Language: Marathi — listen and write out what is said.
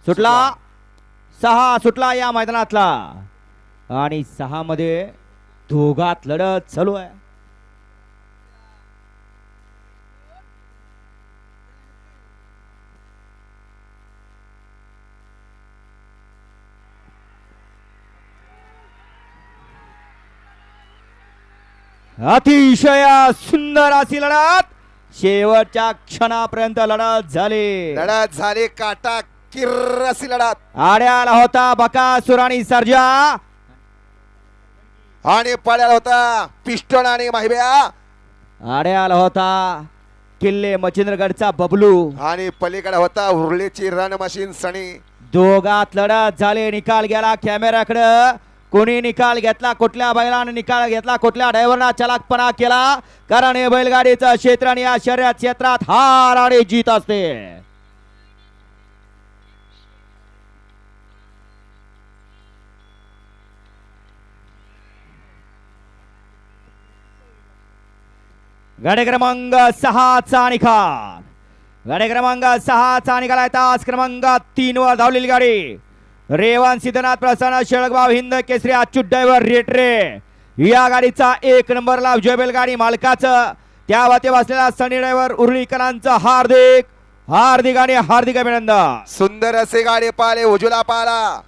सुटला 6 सुटला या मैदानातला आणि 6 मध्ये दोघात लढत चालू आहे. अतिशय सुंदर अशी लढत शेवटच्या क्षणापर्यंत लढत झाली. काटा किर्र अशी लढत. आड्याला होता बकासूर आणि सर्जा आणि पड्याला होता पिस्टन आणि माहिब्या. आड्याला होता किल्ले मच्छिंद्रगडचा बबलू आणि पलीकडे होता उर्लेची रन मशीन सनी. दोघात लढत झाले. निकाल गेला कॅमेऱ्याकडे. कोणी निकाल घेतला, कुठल्या बैलाने निकाल घेतला, कुठल्या ड्रायव्हरना चलाकपणा केला, कारण हे बैलगाडीचं क्षेत्र आणि या शर्यत क्षेत्रात हार आणि जीत असते. गाडी क्रमांक 6 चा निकाल. गाडी क्रमांक 6 चा निकाल आहे. तास क्रमांक 3 वर धावलेली गाडी रेवान सिद्धनाथ प्रसन्न शेळकबाव हिंद केसरी अच्युत ड्रायव्हर रेटरे या गाडीचा 1 नंबरला विजय बैलगाडी मालकाचं त्या वते बसलेला सनी ड्रायव्हर उर्लीकरांचं हार्दिक आणि हार्दिक अभिनंदन. सुंदर असे गाडी पाले उजला पाला.